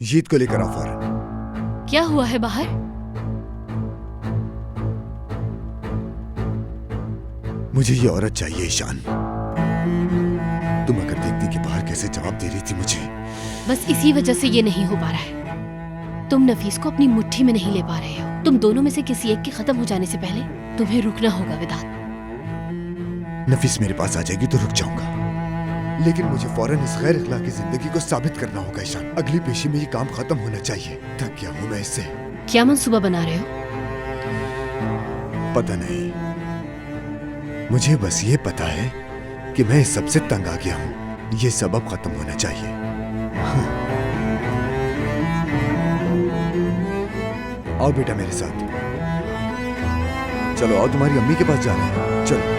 जीत को लेकर आओ फौरन। क्या हुआ है बाहर? मुझे ये औरत चाहिए ईशान। तुम अगर देखती कि बाहर कैसे जवाब दे रही थी मुझे। बस इसी वजह से ये नहीं हो पा रहा है। तुम नफीस को अपनी मुट्ठी में नहीं ले पा रहे हो। तुम दोनों में से किसी एक के खत्म हो जाने से पहले तुम्हें रुकना होगा वेदांत। नफीस मेरे पास आ जाएगी तो रुक जाऊंगा, लेकिन मुझे फौरन इस गैर अखलाकी जिंदगी को साबित करना होगा ईशान। अगली पेशी में ये काम खत्म होना चाहिए। थक गया हूँ मैं इससे। क्या मंसूबा बना रहे हो? पता नहीं, मुझे बस ये पता है कि मैं इस सबसे तंग आ गया हूँ। ये सब अब खत्म होना चाहिए। आओ बेटा मेरे साथ। चलो आओ, तुम्हारी अम्मी के पास जाना है। चलो।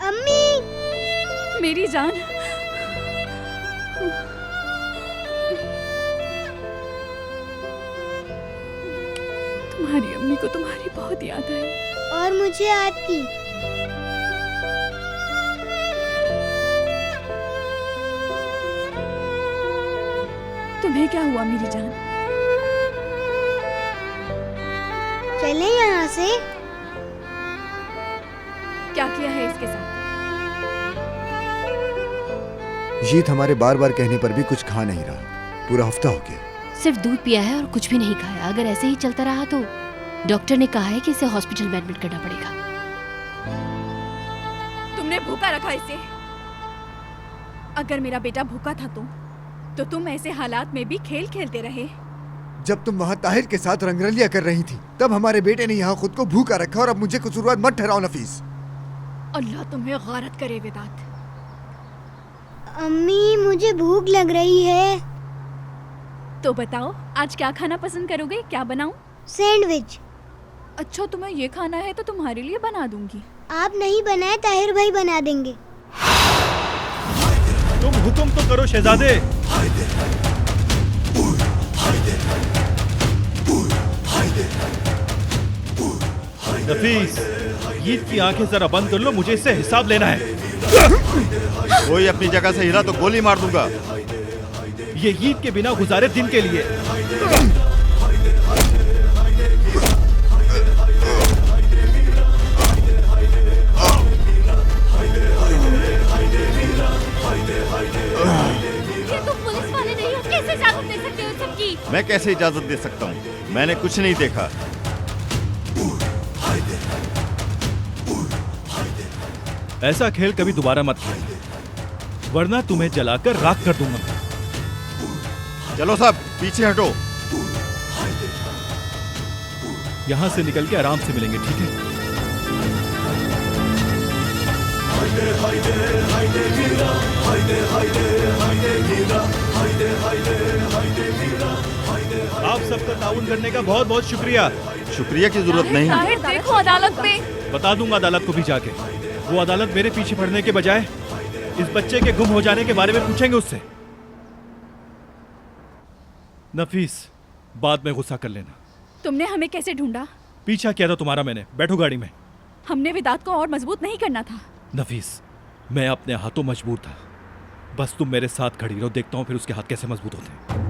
अम्मी, मेरी जान। तुम्हारी अम्मी को तुम्हारी बहुत याद आई। और मुझे आपकी। तुम्हें क्या हुआ मेरी जान? चले यहाँ से। क्या किया है इसके साथ? जीत हमारे बार बार कहने पर भी कुछ खा नहीं रहा। पूरा हफ्ता हो गया। सिर्फ दूध पिया है और कुछ भी नहीं खाया। अगर ऐसे ही चलता रहा तो डॉक्टर ने कहा है कि इसे हॉस्पिटल में एडमिट करना पड़ेगा। तुमने भूखा रखा इसे। अगर मेरा बेटा भूखा था तो तुम ऐसे हालात में भी खेल खेलते रहे। जब तुम वहाँ ताहिर के साथ रंगरलिया कर रही थी तब हमारे बेटे ने यहाँ खुद को भूखा रखा, और अब मुझे कसूरवार मत ठहराओ नफीस। अल्लाह तुम्हें गारत करे वेदांत। अम्मी, मुझे भूख लग रही है। तो बताओ आज क्या खाना पसंद करोगे? क्या बनाऊं? सैंडविच। अच्छा तुम्हें ये खाना है तो तुम्हारे लिए बना दूंगी। आप नहीं बनाए, ताहिर भाई बना देंगे। तुम हुक्म तो करो शहजादे। नफीस, ईद की आंखें जरा बंद कर लो, मुझे इससे हिसाब लेना है। कोई अपनी जगह से हिला तो गोली मार दूंगा। ये ईद के बिना गुजारे दिन के लिए। ये तुम पुलिस वाले नहीं हो, कैसे इजाजत दे सकते हो सबकी? मैं कैसे इजाजत दे सकता हूँ? मैंने कुछ नहीं देखा। ऐसा खेल कभी दोबारा मत खेलना, वरना तुम्हें जलाकर राख कर दूंगा। चलो सब पीछे हटो। यहां से निकल के आराम से मिलेंगे, ठीक है? आप सबका ताउन करने का बहुत बहुत शुक्रिया। शुक्रिया की जरूरत नहीं। ताहिर देखो अदालत में। बता दूंगा अदालत को भी जाके। वो अदालत मेरे पीछे पड़ने के बजाय इस बच्चे के गुम हो जाने के बारे में पूछेंगे उससे। नफीस, बाद में गुस्सा कर लेना। तुमने हमें कैसे ढूंढा? पीछा किया था तुम्हारा मैंने। बैठो गाड़ी में। हमने वेदांत को और मजबूत नहीं करना था। नफीस, मैं अपने हाथों मजबूर था। बस तुम मेरे साथ खड़ी रहो, देखता हूँ फिर उसके हाथ कैसे मजबूत होते हैं।